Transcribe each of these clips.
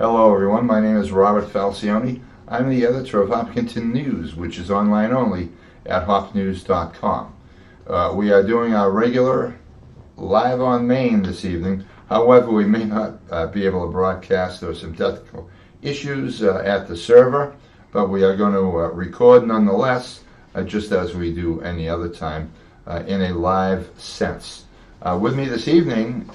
Hello everyone, my name is Robert Falcione. I'm the editor of Hopkinton News, which is online only at hopnews.com. We are doing our regular Live on Main this evening. However, we may not be able to broadcast. There are some technical issues at the server, but we are going to record nonetheless, just as we do any other time, in a live sense. With me this evening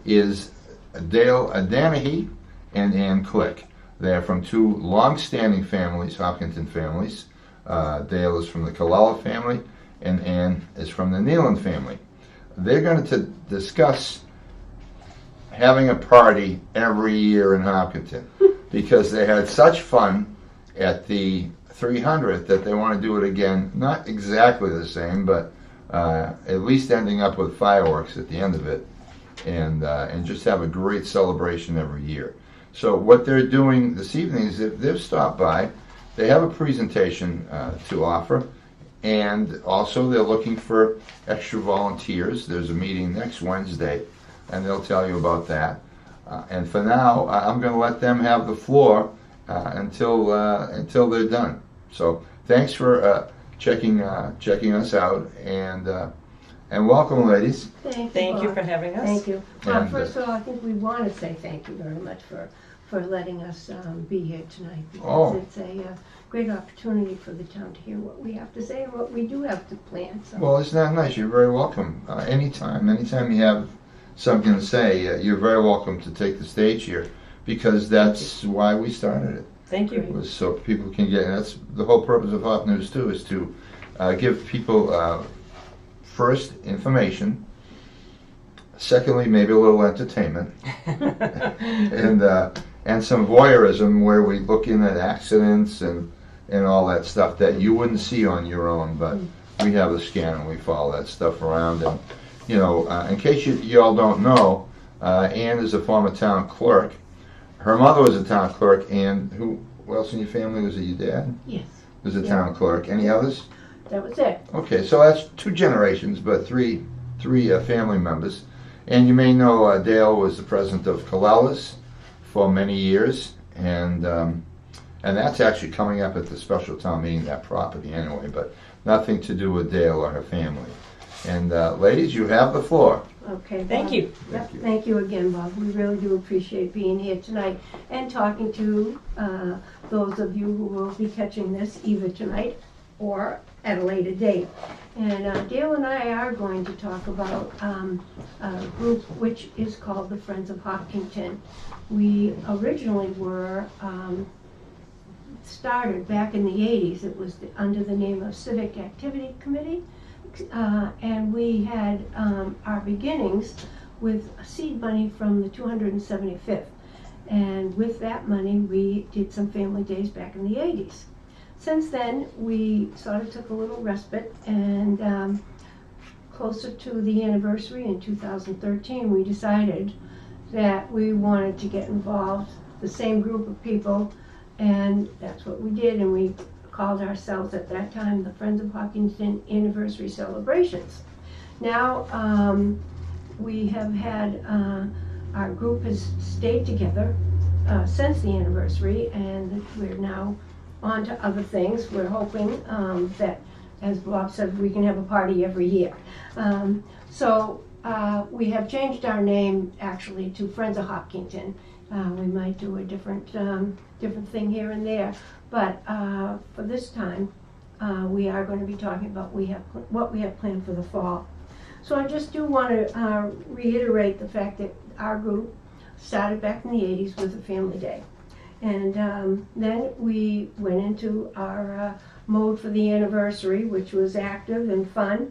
is Danahy and Ann Click. They're from two long-standing families, Hopkinton families. Dale is from the Colella family, and Ann is from the Nealon family. They're going to discuss having a party every year in Hopkinton because they had such fun at the 300th that they want to do it again. Not exactly the same, but at least ending up with fireworks at the end of it, and just have a great celebration every year. So what they're doing this evening is that they've stopped by. They have a presentation to offer, and also they're looking for extra volunteers. There's a meeting next Wednesday, and they'll tell you about that. And for now, I'm going to let them have the floor until they're done. So thanks for checking us out, and welcome, ladies. Thank you for having us. Thank you. And, First of all, I think we want to say thank you very much for letting us be here tonight, because it's a great opportunity for the town to hear what we have to say and what we do have to plan. So. Well, isn't that nice? You're very welcome. Anytime you have something to say, you're very welcome to take the stage here, because that's why we started it. Thank you. It was so people can get, and that's the whole purpose of Hop News too, is to give people first information, secondly maybe a little entertainment, and some voyeurism where we look in at accidents and all that stuff that you wouldn't see on your own, but we have the scan and we follow that stuff around. And you know, in case you all don't know, Ann is a former town clerk. Her mother was a town clerk, and who else in your family? Was it your dad? Yes. Was a town clerk. Any others? That was it. Okay, so that's two generations, but three family members. And you may know Dale was the president of Colella's for many years, and that's actually coming up at the special town meeting, that property anyway, but nothing to do with Dale or her family. And ladies, you have the floor. Okay. Thank you. Yep, thank you again, Bob. We really do appreciate being here tonight and talking to those of you who will be catching this either tonight or at a later date. And Dale and I are going to talk about a group which is called the Friends of Hopkinton. We originally were started back in the 80s. It was under the name of Civic Activity Committee. And we had our beginnings with seed money from the 275th. And with that money, we did some family days back in the 80s. Since then, we sort of took a little respite, and closer to the anniversary in 2013, we decided that we wanted to get involved, the same group of people, and that's what we did. And we called ourselves at that time the Friends of Hopkinton Anniversary Celebrations. Now we have had, our group has stayed together since the anniversary, and we're now on to other things. We're hoping that, as Bob said, we can have a party every year. So we have changed our name actually to Friends of Hopkinton. We might do a different thing here and there, but for this time, we are going to be talking about what we have planned for the fall. So I just do want to reiterate the fact that our group started back in the 80s with a family day. And then we went into our mode for the anniversary, which was active and fun.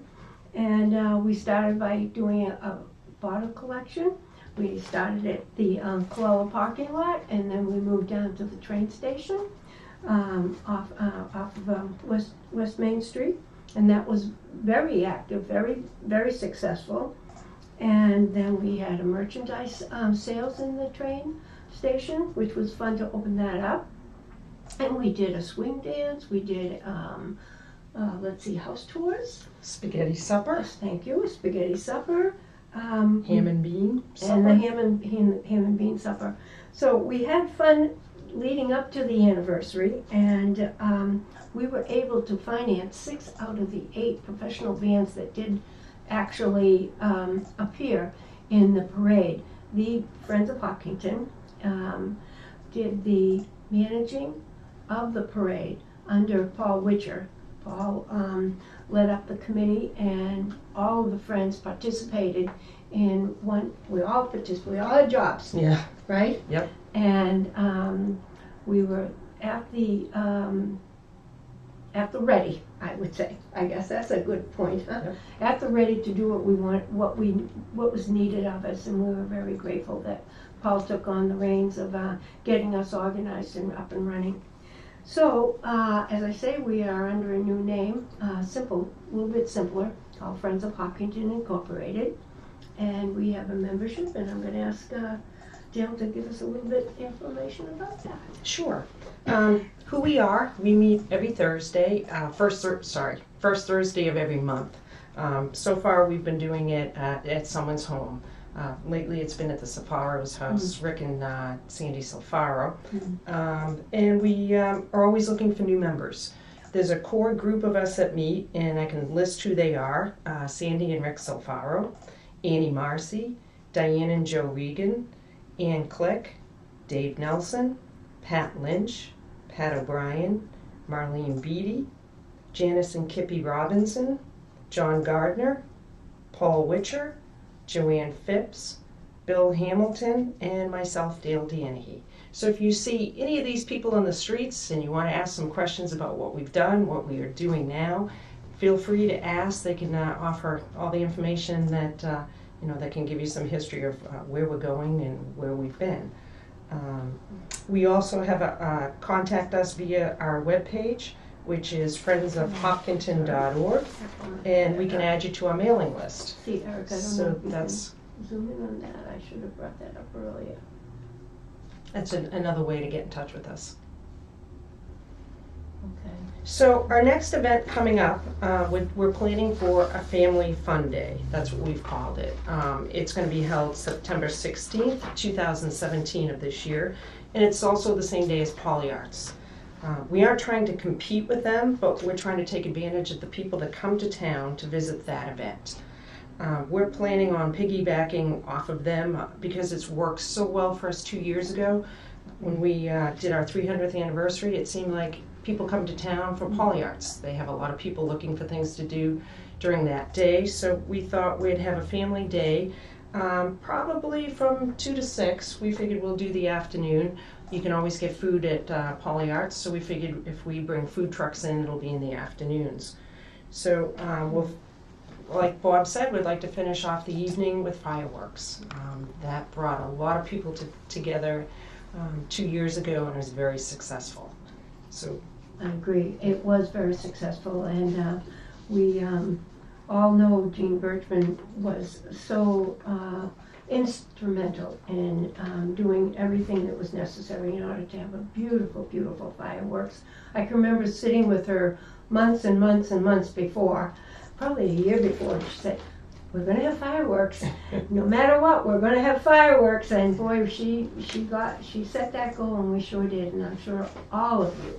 And we started by doing a bottle collection. We started at the Colella parking lot, and then we moved down to the train station off of West Main Street. And that was very active, very, very successful. And then we had a merchandise sales in the train station, which was fun to open that up. And we did a swing dance. We did, house tours. Spaghetti supper. Yes, thank you, a spaghetti supper. Ham and bean supper? And the ham and bean supper. So we had fun leading up to the anniversary, and we were able to finance 6 out of the 8 professional bands that did actually appear in the parade. The Friends of Hopkinton did the managing of the parade under Paul Witcher. Paul led up the committee, and all of the friends participated in one. We all participated. We all had jobs. Yeah. Right. Yep. And we were at the ready, I would say. I guess that's a good point, huh? Yep. At the ready to do what we want, what was needed of us, and we were very grateful that Paul took on the reins of getting us organized and up and running. So, as I say, we are under a new name, simple, a little bit simpler, called Friends of Hopkinton Incorporated, and we have a membership, and I'm going to ask Dale to give us a little bit information about that. Sure. Who we are, we meet every Thursday, first Thursday of every month. So far we've been doing it at someone's home. Lately it's been at the Safaro's house, Rick and Sandy Safaro. And we are always looking for new members. There's a core group of us that meet, and I can list who they are. Sandy and Rick Safaro, Annie Marcy, Diane and Joe Regan, Ann Click, Dave Nelson, Pat Lynch, Pat O'Brien, Marlene Beatty, Janice and Kippy Robinson, John Gardner, Paul Witcher, Joanne Phipps, Bill Hamilton, and myself, Dale Danahy. So if you see any of these people on the streets and you want to ask some questions about what we've done, what we are doing now, feel free to ask. They can offer all the information that that can give you some history of where we're going and where we've been. We also have a contact us via our webpage, which is friendsofhopkinton.org, and we can add you to our mailing list. See, Eric, I don't know So if you that's can zoom in on that. I should have brought that up earlier. another way to get in touch with us. Okay. So our next event coming up, we're planning for a family fun day. That's what we've called it. It's going to be held September 16th, 2017 of this year, and it's also the same day as Poly Arts. We aren't trying to compete with them, but we're trying to take advantage of the people that come to town to visit that event. We're planning on piggybacking off of them because it's worked so well for us 2 years ago. When we did our 300th anniversary, it seemed like people come to town for Poly Arts. They have a lot of people looking for things to do during that day, so we thought we'd have a family day, probably from 2 to 6. We figured we'll do the afternoon. You can always get food at Poly Arts, so we figured if we bring food trucks in, it'll be in the afternoons. So we'll, like Bob said, we'd like to finish off the evening with fireworks. That brought a lot of people together 2 years ago and was very successful. So I agree. It was very successful, and we all know Gene Birchman was so instrumental in doing everything that was necessary in order to have a beautiful, beautiful fireworks. I can remember sitting with her months and months and months before, probably a year before, and she said, "We're going to have fireworks. No matter what, we're going to have fireworks." And boy, she set that goal, and we sure did. And I'm sure all of you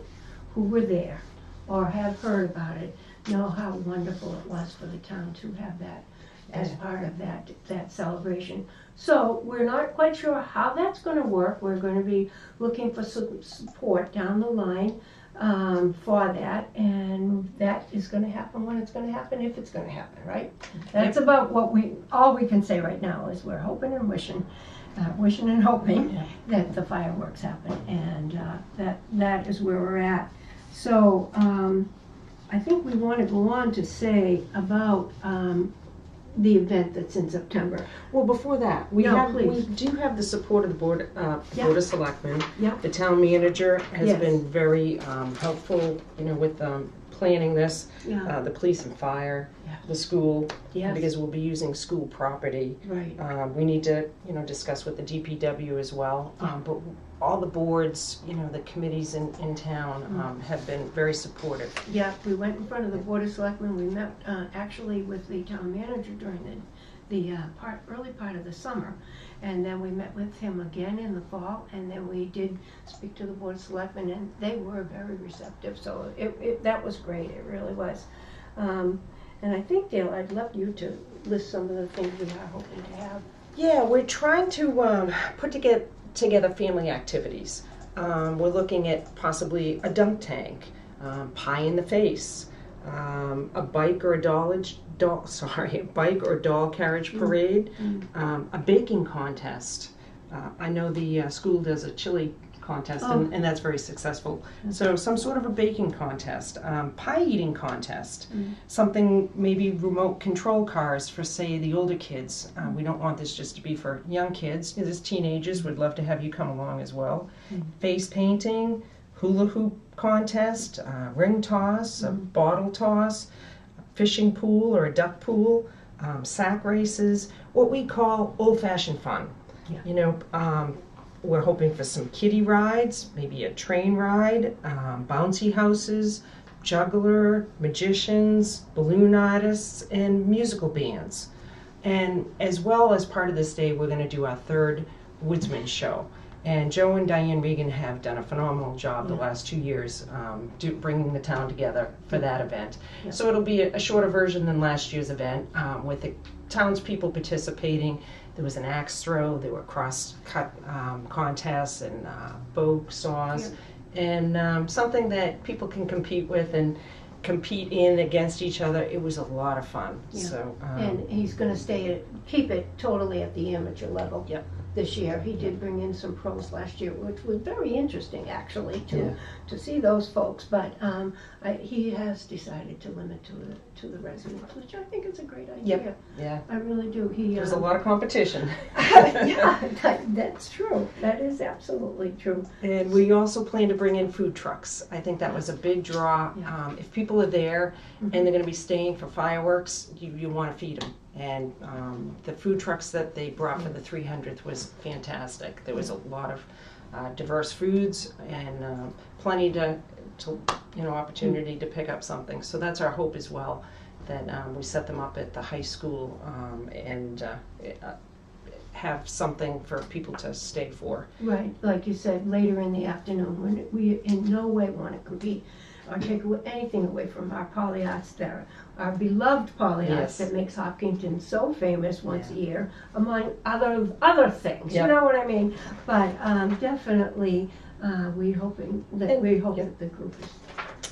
who were there or have heard about it know how wonderful it was for the town to have that as part of that celebration. So we're not quite sure how that's going to work. We're going to be looking for some support down the line for that, and that is going to happen when it's going to happen, if it's going to happen, right? That's about all we can say right now is we're hoping and wishing and hoping that the fireworks happen, and that is where we're at. So I think we want to go on to say about the event that's in September. well, before that, we do have the support of the Board of Selectmen. Yeah. The town manager has Yes. been very helpful, with planning this. Yeah. The police and fire, Yeah. the school, Yes. because we'll be using school property. Right. We need to, discuss with the DPW as well. But all the boards, the committees in town have been very supportive. Yeah, we went in front of the Board of Selectmen. We met actually with the town manager during the early part of the summer. And then we met with him again in the fall, and then we did speak to the Board of Selectmen, and they were very receptive. So that was great, it really was. And I think, Dale, I'd love you to list some of the things we are hoping to have. Yeah, we're trying to put together family activities. We're looking at possibly a dunk tank, pie in the face, a bike or doll carriage parade, a baking contest. I know the school does a chili contest, and that's very successful. So some sort of a baking contest, pie eating contest, something maybe remote control cars for, say, the older kids. We don't want this just to be for young kids. As teenagers, we'd love to have you come along as well. Face painting, hula hoop contest, ring toss, a bottle toss, fishing pool or a duck pool, sack races, what we call old-fashioned fun. Yeah. You know, we're hoping for some kiddie rides, maybe a train ride, bouncy houses, juggler, magicians, balloon artists, and musical bands. And as well as part of this day, we're going to do our third Woodsman show. And Joe and Diane Regan have done a phenomenal job the last 2 years bringing the town together for that event. Yeah. So it'll be a shorter version than last year's event with the townspeople participating. There was an axe throw, there were cross-cut contests and bow saws, and something that people can compete with and compete in against each other. It was a lot of fun. Yeah. So, and he's going to keep it totally at the amateur level. Yep. This year. He did bring in some pros last year, which was very interesting actually to see those folks. But he has decided to limit to the residents, which I think is a great idea. Yep. Yeah. I really do. There's a lot of competition. Yeah, that's true. That is absolutely true. And we also plan to bring in food trucks. I think that was a big draw. Yeah. If people are there and they're going to be staying for fireworks, you want to feed them. And the food trucks that they brought for the 300th was fantastic. There was a lot of diverse foods and plenty to opportunity to pick up something. So that's our hope as well, that we set them up at the high school and have something for people to stay for. Right, like you said, later in the afternoon, when we in no way want to compete or take anything away from our polyarts there, our beloved polyarts that makes Hopkinton so famous once a year, among other things. You know what I mean? But definitely, we hope that the group is.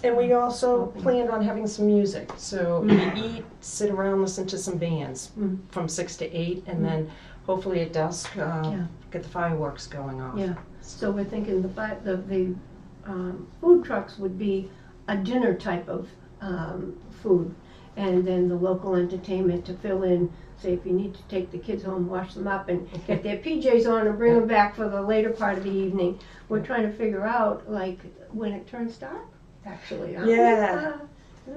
And we also planned on having some music. So you eat, sit around, listen to some bands from 6 to 8, and then hopefully at dusk get the fireworks going off. Yeah. So we're thinking the food trucks would be a dinner type of food, and then the local entertainment to fill in. Say if you need to take the kids home, wash them up, and get their PJs on and bring them back for the later part of the evening. We're trying to figure out like when it turns dark. Actually, isn't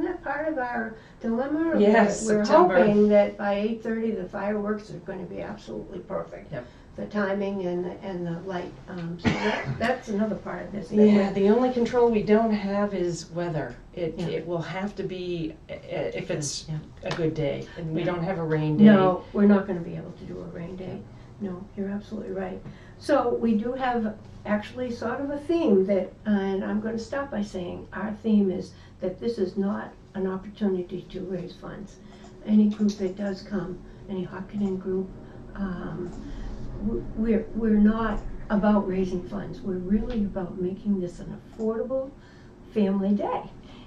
that part of our dilemma? Yes, we're hoping that by 8:30 the fireworks are going to be absolutely perfect. Yep. The timing and the light. So that's another part of this. Yeah, the only control we don't have is weather. It will have to be if it's a good day, and we don't have a rain day. No, we're not going to be able to do a rain day. No, you're absolutely right. So we do have actually sort of a theme that, and I'm going to start by saying our theme is that this is not an opportunity to raise funds. Any group that does come, any Hopkinton group, we're not about raising funds. We're really about making this an affordable family day.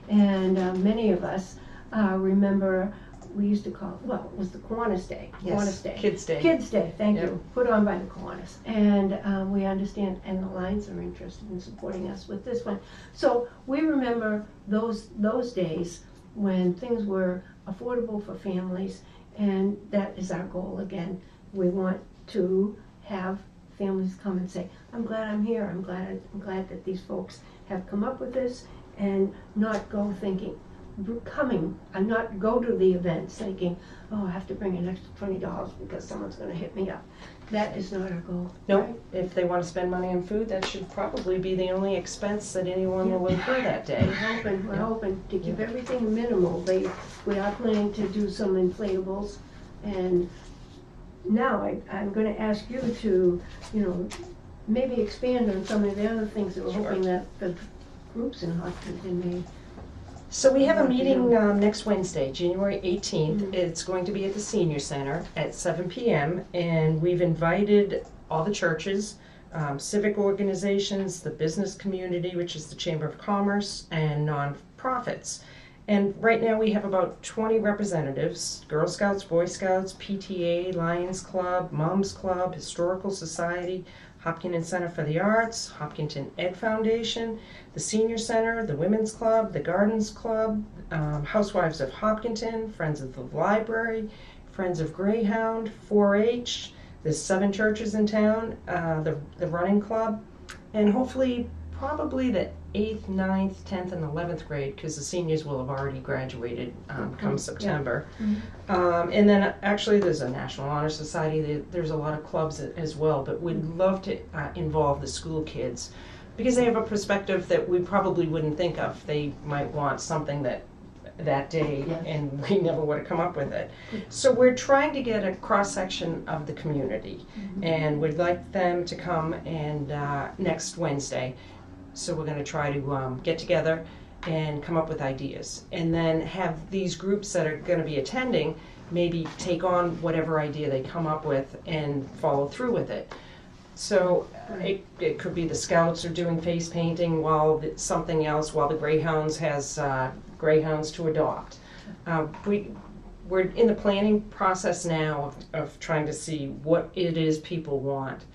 And many of us remember we used to call it, it was the Kiwanis Day. Yes, Kids Day. Kids Day, thank you. Put on by the Kiwanis. And we understand, and the Lions are interested in supporting us with this one. So we remember those days when things were affordable for families, and that is our goal again. We want to have families come and say, I'm glad I'm here, I'm glad that these folks have come up with this, and not go thinking, and not go to the events thinking, oh, I have to bring an extra $20 because someone's going to hit me up. That is not our goal. Nope. Right? If they want to spend money on food, that should probably be the only expense that anyone will incur that day. We're hoping to keep everything minimal. We are planning to do some inflatables and now I'm gonna ask you to, maybe expand on some of the other things that we're Sure. hoping that the groups in Hopkinton may. So we have a Okay. meeting next Wednesday, January 18th. Mhm. It's going to be at the Senior Center at 7 p.m. And we've invited all the churches, civic organizations, the business community, which is the Chamber of Commerce, and nonprofits. And right now we have about 20 representatives: Girl Scouts, Boy Scouts, PTA, Lions Club, Moms Club, Historical Society, Hopkinton Center for the Arts, Hopkinton Ed Foundation, the Senior Center, the Women's Club, the Gardens Club, Housewives of Hopkinton, Friends of the Library, Friends of Greyhound, 4-H. There's 7 churches in town, the Running Club, and hopefully probably the 8th, 9th, 10th, and 11th grade, because the seniors will have already graduated come September. And then actually there's a National Honor Society, there's a lot of clubs as well, but we'd love to involve the school kids, because they have a perspective that we probably wouldn't think of. They might want something that day, Yes. and we never would have come up with it. So we're trying to get a cross-section of the community, and we'd like them to come and next Wednesday. So we're going to try to get together and come up with ideas, and then have these groups that are going to be attending maybe take on whatever idea they come up with and follow through with it. So it could be the Scouts are doing face painting while something else, while the Greyhounds has greyhounds to adopt. We're in the planning process now of trying to see what it is people want.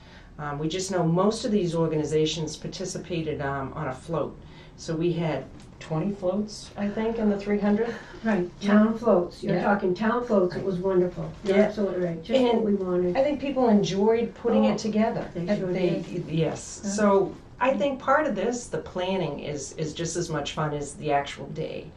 We just know most of these organizations participated on a float. So we had 20 floats, I think, in the 300. Right, town floats, you're Yeah. talking town floats, it was wonderful. You're Yeah. absolutely right, just what And we wanted. I think people enjoyed putting Oh, it together. they sure did. Yes. Yeah. So I think part of this, the planning, is just as much fun as the actual day.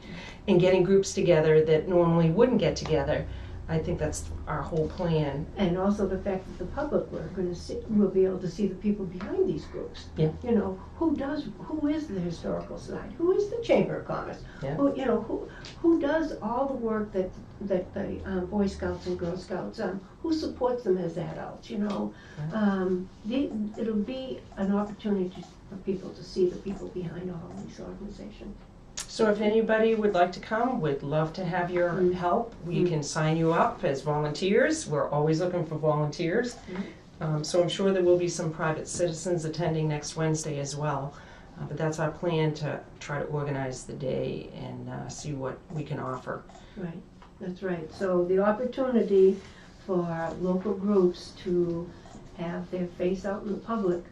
And getting groups together that normally wouldn't get together. I think that's our whole plan. And also the fact that the public will be able to see the people behind these groups. Yeah. Who is the Historical Society? Who is the Chamber of Commerce? Yeah. Who does all the work that the Boy Scouts and Girl Scouts, who supports them as adults, It'll be an opportunity for people to see the people behind all of these organizations. So if anybody would like to come, we'd love to have your help. We can sign you up as volunteers. We're always looking for volunteers. So I'm sure there will be some private citizens attending next Wednesday as well. But that's our plan, to try to organize the day and see what we can offer. Right, that's right. So the opportunity for local groups to have their face out in the public,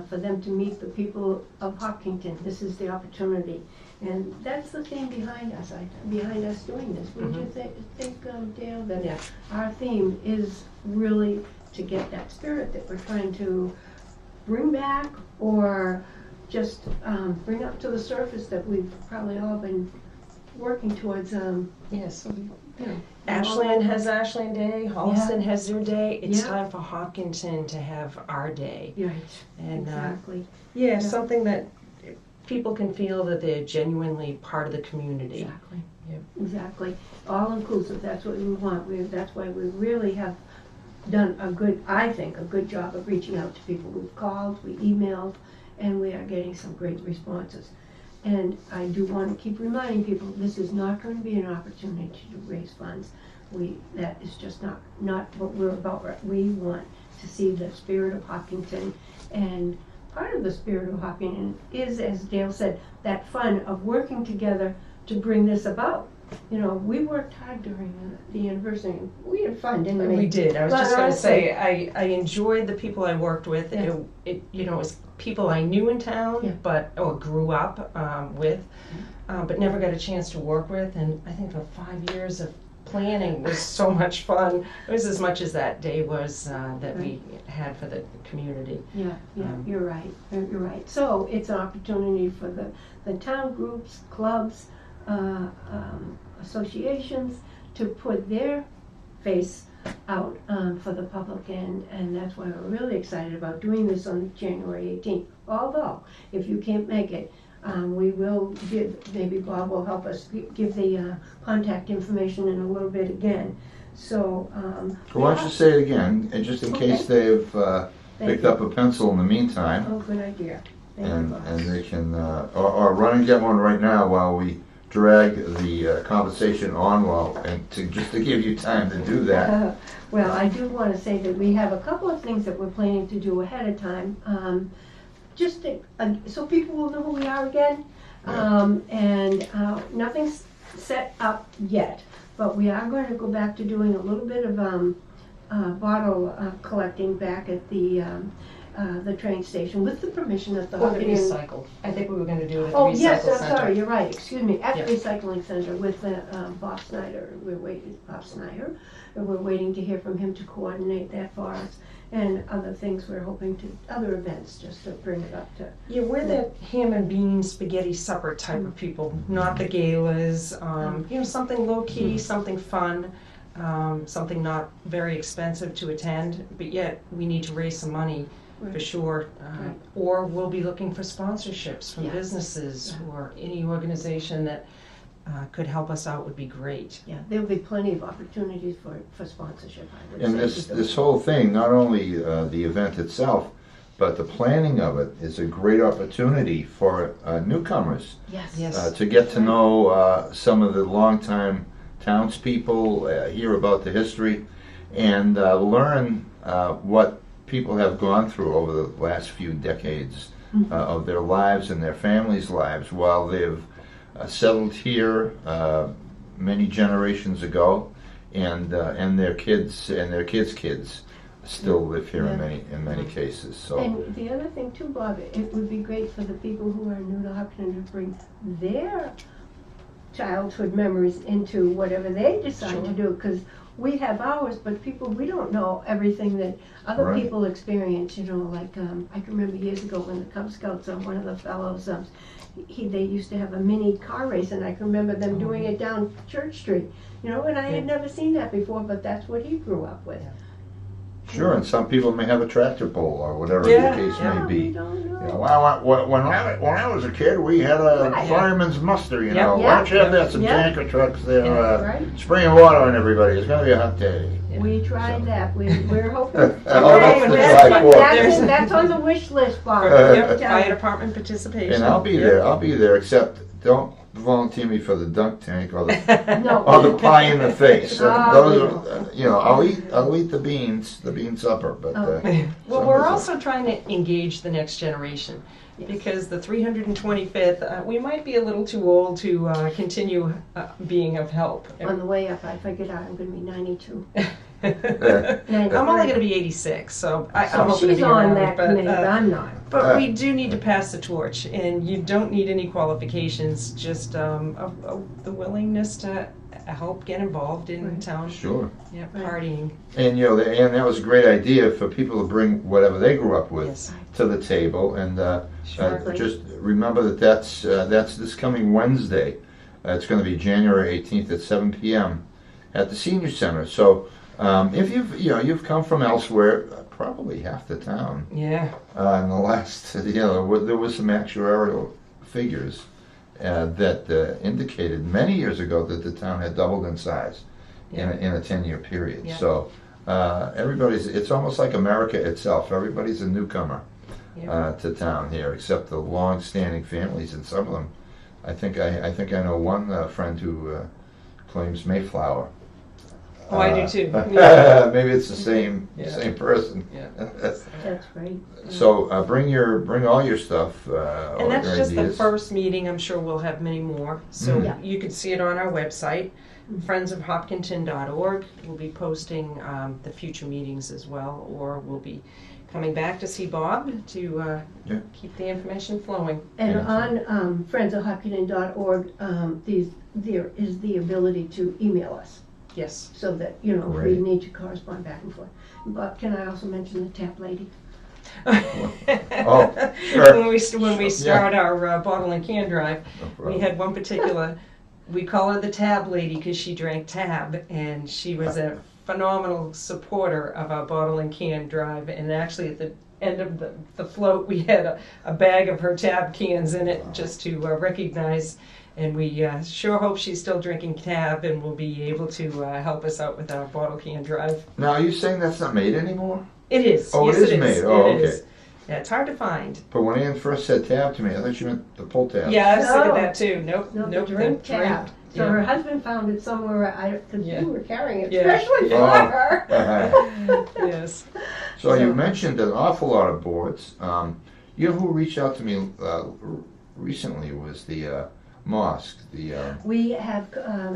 for them to meet the people of Hopkinton, this is the opportunity. And that's the thing behind us doing this. Would you think, Dale, that Yeah. our theme is really to get that spirit that we're trying to bring back, or just bring up to the surface that we've probably all been working towards. Yes. Ashland Ashland has Ashland Day, Holliston has their day. It's Yeah. time for Hopkinton to have our day. Right, And exactly. yeah, something that people can feel that they're genuinely part of the community. Exactly. Yeah. Exactly. All inclusive, that's what we want. That's why we really have done a good job of reaching out to people. We've called, we emailed, and we are getting some great responses. And I do want to keep reminding people, this is not going to be an opportunity to raise funds. That is just not what we're about. We want to see the spirit of Hopkinton, and part of the spirit of Hopkinton is, as Dale said, that fun of working together to bring this about. We worked hard during the anniversary. We had fun, didn't we? We did. I was But just going to honestly- say, I enjoyed the people I worked with. Yeah. It was people I knew in town, or grew up with, but never got a chance to work with. And I think the 5 years of planning was so much fun. It was as much as that day was that we had for the community. Yeah, you're right. You're right. So it's an opportunity for the town groups, clubs, associations to put their face out for the public, and that's why we're really excited about doing this on January 18th. Although, if you can't make it, we will maybe Bob will help us give the contact information in a little bit again. So, Why don't you say it again, and just in case they've picked up a pencil in the meantime, Oh, good idea. Thank and you, they can, or run and get one right now while we drag the conversation on, and just to give you time to do that. Well, I do want to say that we have a couple of things that we're planning to do ahead of time, just to, so people will know who we are again. And nothing's set up yet, but we are going to go back to doing a little bit of bottle collecting back at the train station with the permission of the Or the Hopkins. recycle. I think we were going to do it at the Oh, recycle yes, I'm center. sorry, you're right, excuse me, at Yeah. the recycling center with Bob Snyder. We're waiting to hear from him to coordinate that for us, and other things we're hoping to, other events, just to bring it up to. Yeah, we're the ham and beans spaghetti supper type of people, not the galas. Something low key, something fun, something not very expensive to attend, but yet we need to raise some money for Right. sure. Right. Or we'll be looking for sponsorships from Yeah. businesses Yeah. or any organization that could help us out would be great. Yeah, there'll be plenty of opportunities for sponsorship, I would say. And this whole thing, not only the event itself, but the planning of it is a great opportunity for newcomers Yes. to get to know some of the longtime townspeople, hear about the history, and learn what people have gone through over the last few decades of their lives and their families' lives while they've settled here many generations ago, and their kids and their kids' kids still live here in many cases. So. And the other thing too, Bob, it would be great for the people who are new to Hopkins to bring their childhood memories into whatever they decide to do, because we have ours, but we don't know everything that other Right. people experience, like, I can remember years ago when the Cub Scouts, one of the fellows, they used to have a mini car race, and I can remember them doing it down Church Street, and I had never seen that before, but that's what he grew up with. Sure, and some people may have a tractor pull or whatever Yeah, the case yeah. may be. We don't know. When I was a kid, we had a Right. fireman's muster. Yep. Why don't you have that? Some Yeah. tanker trucks there, Right. spraying water on everybody. It's gonna be a hot day. We tried that. We're hoping. Oh, that's the July 4th. That's on the wish list, Bob. Yep, fire department participation. And I'll be Yep. there. I'll be there. Except don't volunteer me for the dunk tank or the No. or the pie in the face. Oh, Those we are, I'll eat the bean supper. But Okay. Well, some we're of also trying to engage the next generation, Yes. because the 325th, we might be a little too old to continue being of help. On the way up, I figured out I'm going to be 92. I'm only going to be 86, so I'm So hoping to she's be on around, that but, committee, but I'm not. but we do need to pass the torch, and you don't need any qualifications, just the willingness to help get involved in Right. town, Sure. yeah, Right. partying. And and that was a great idea for people to bring whatever they grew up with Yes. to the table, and Sure. just remember that's this coming Wednesday. It's going to be January 18th at 7 p.m. at the Senior Center. So if you've come from elsewhere, probably half the town. Yeah. In the last, there was some actuarial figures that indicated many years ago that the town had doubled in size in a 10-year period. Yeah. So it's almost like America itself. Everybody's a newcomer to town here, except the long-standing families, and some of them. I think I know one friend who claims Mayflower. Oh, I do too. Yeah. Maybe it's the same person. Yeah. That's great. So bring all your stuff. And that's just the first meeting. I'm sure we'll have many more. So Yeah. you can see it on our website, friendsofhopkinton.org. We'll be posting the future meetings as well, or we'll be coming back to see Bob to keep the information flowing. And on friendsofhopkinton.org, there is the ability to email us, Yes. so that, if we Great. need to correspond back and forth. But can I also mention the tap lady? Oh, sure. When we start our bottle and can drive, No we problem. had one particular, we call her the tab lady because she drank tab, and she was a phenomenal supporter of our bottle and can drive. And actually at the end of the float, we had a bag of her tab cans in it just to recognize And we sure hope she's still drinking cab and will be able to help us out with our bottle can drive. Now, are you saying that's not made anymore? It is. Oh, yes, it is made. Oh, It okay. is. Yeah, it's hard to find. But when Ann first said tab to me, I thought you meant the pull tab. Yeah, I was thinking No. that too. Nope. No, nope. the drink tab. So Yeah. her husband found it somewhere, because Yeah. you were carrying it, Yeah. especially for Oh. her. Yes. So you mentioned an awful lot of boards. You know who reached out to me recently was the mosque. We have,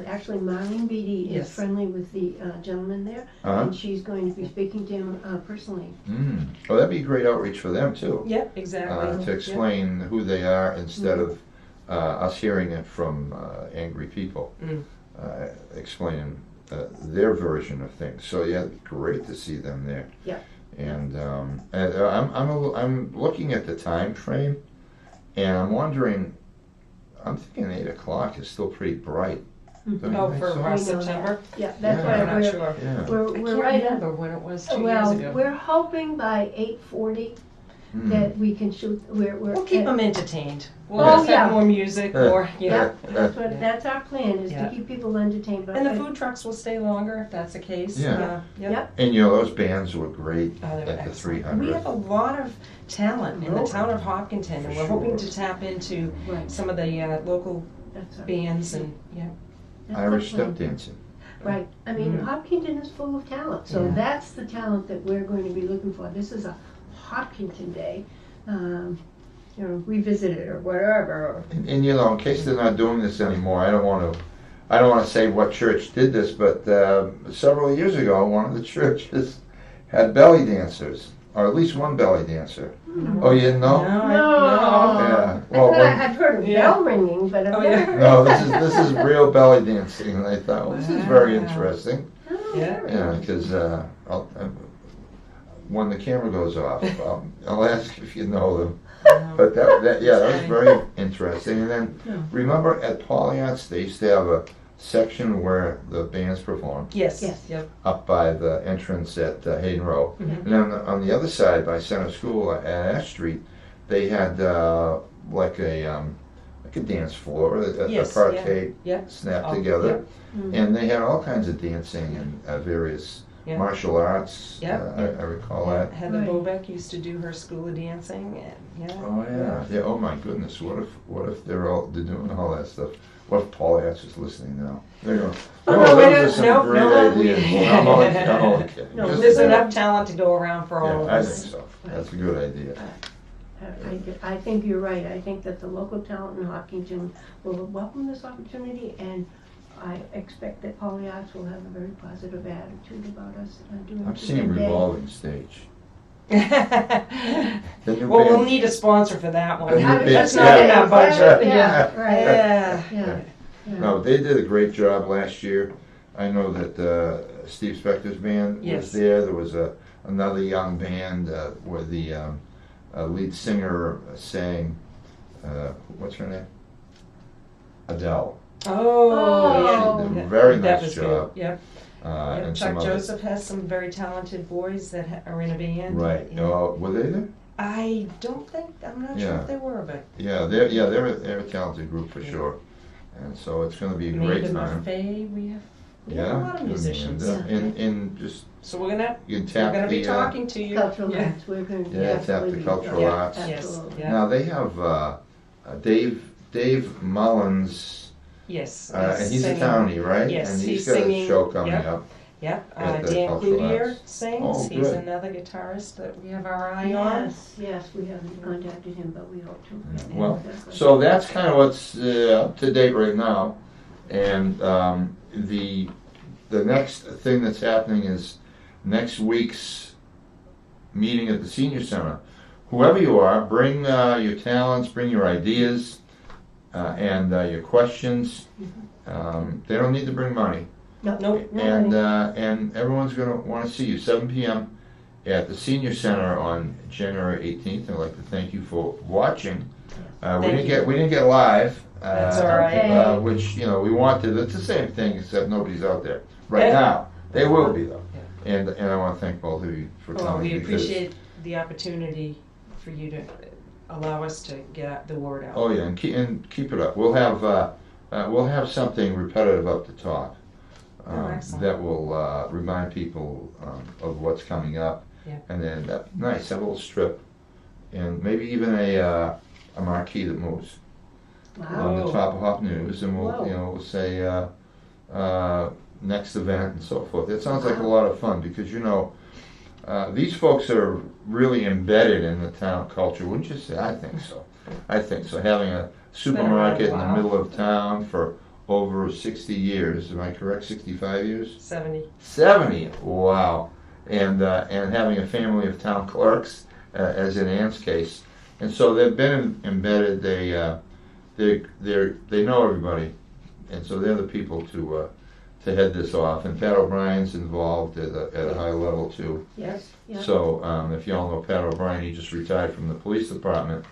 actually Marlene Beatty is Yes. friendly with the gentleman there, Uh-huh. and she's going to be speaking to him personally. Oh, that'd be great outreach for them too. Yep. Exactly. To explain who they are instead of us hearing it from angry people. Mm. Explaining their version of things. So yeah, it'd be great to see them there. Yeah. And I'm looking at the time frame, and I'm wondering. I'm thinking 8 o'clock is still pretty bright. Don't you Oh, think for so? We know September. that. Yeah, that's Yeah. I'm why not sure. Yeah. we're I we're can't right remember when it was 2 Well, years ago. we're hoping by 8:40 Mm. that we can shoot. We'll keep them entertained. We'll Oh, just yeah. have more music, Yeah. more, Yeah, Yeah. that's our plan, is Yeah. to keep people entertained. But And the food trucks will stay longer if that's the case. Yeah. Yep. Yep. And you know, those bands were great Oh, they were at the excellent. 300. We have a lot of talent in the town of Hopkinton, and For we're hoping sure. to tap into Right. some of the local That's our- bands and, yeah. that's Irish the plan. step dancing. Right. I mean, Mm. Hopkinton is full of talent, so Yeah. that's the talent that we're going to be looking for. This is a Hopkinton Day. Revisit it or whatever. And you know, in case they're not doing this anymore, I don't want to say what church did this, but several years ago, one of the churches had belly dancers, or at least one belly dancer. Oh, you didn't know? No. Yeah. Well, I've heard of Yeah. bell ringing, but I've Oh, never yeah. heard no, of this is real belly dancing, and I thought, well, this is very Wow. interesting. Oh, Yeah. very Yeah, interesting. because when the camera goes off, I'll ask if you know them. But that was very interesting. And then Yeah. remember at Pollyards they used to have a section where the bands performed Yes. Yes. Yep. up by the entrance at Hayden Row. Mhm. And then on the other side by Center School at Ash Street, they had like a dance floor, a Yes, parquet Yep. snapped Oh, together. yep. Mhm. And they had all kinds of dancing and various Yeah. martial arts. Yep. I recall Yeah, that. Heather Right. Bobeck used to do her school of dancing, and Oh yeah. Oh my goodness. What if they're doing all that stuff? What if Paul Hatch is listening now? They're going. Oh, No, no, those no, are some no, great no, ideas. we- I'm only kidding. No, Just There's kidding. enough talent to go around for all of Yeah, I us. think so. That's a good idea. I think you're right. I think that the local talent in Hopkinton will welcome this opportunity, and I expect that Pollyards will have a very positive attitude about us doing I'm this seeing day. revolving stage. Well, The new we'll band- need a sponsor for that one. The new band- That's not in yeah. our budget. Yeah, right. Yeah. Yeah. Yeah. No, they did a great job last year. I know that Steve Spector's band Yes. was there. There was another young band where the lead singer sang, what's her name? Adele. Oh, She did yeah. a very That nice was job. good. Yep. Yep. And some Chuck other- Joseph has some very talented boys that are in a band. Right. Yeah. Were they there? I don't think, I'm not sure Yeah. if they were, but Yeah, they're a talented group for sure. And so it's going to be a great Amanda time. Maffei, we have a Yeah. lot of musicians. And, and just So we're gonna you can tap be the. talking to you. Cultural Yeah. arts, we're going to. Yeah, tap the cultural Yeah. arts. Yes. Absolutely. Yeah. Now they have Dave Mullins, Yes. and he's a singing. townie, right? Yes, and he's got singing, a show coming yep. up. Yep. at the Dan cultural Cloutier arts. sings. Oh, He's good. another guitarist that we have our eye on. Yes, we haven't contacted him, but we hope to. Yeah. Well, Definitely. So that's kind of what's up to date right now, and the next thing that's happening is next week's meeting at the senior center. Whoever you are, bring your talents, bring your ideas, and your questions. They don't need to bring money, Nope. and everyone's going to want to see you 7 p.m. at the senior center on January 18th. I'd like to thank you for watching. We Thank didn't get live. That's all right. Which we wanted. It's the same thing except nobody's out there right Yeah. now. They will be though, and I want to thank both of you for Well, coming. we because- appreciate the opportunity for you to allow us to get the word out. Oh yeah, and keep it up. We'll have we'll have something repetitive up the top excellent. that will remind people of what's coming up. Yeah. And then nice, have a little strip, and maybe even a marquee that moves on the Wow. top of Hop News, and we'll Whoa. we'll say next event and so forth. It sounds like a lot of fun because these folks are really embedded in the town culture, wouldn't you say? I think so. I think so. Having a supermarket in the Wow. middle of town for over 60 years, am I correct? 65 years? 70. 70. Wow. And having a family of town clerks, as in Ann's case, and so they've been embedded. They know everybody, and so they're the people to head this off. And Pat O'Brien's involved at a high level too. Yes, yeah. So if you all know Pat O'Brien, he just retired from the police department.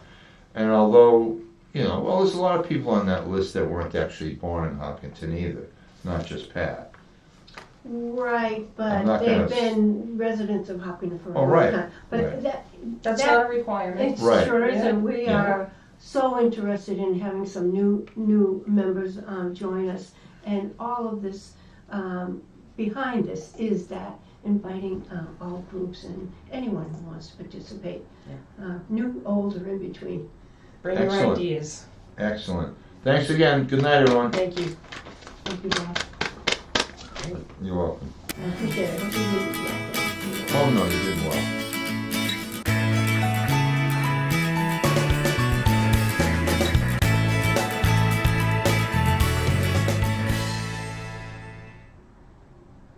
And although, well, there's a lot of people on that list that weren't actually born in Hopkinton either, not just Pat. Right, I'm but not they've gonna been residents of Hopkins for a Oh, long right, time. But right. That's That- not a requirement. it Right. sure is, Yeah. and we Yeah. are so interested in having some new members join us. And all of this behind us is that inviting all groups and anyone who wants to participate, new, old, or in between. Bring your Excellent. ideas. Excellent. Thanks again. Good night, everyone. Thank you. Thank you, Bob. You're welcome. I appreciate it. I hope you did it. Oh, no, you did well.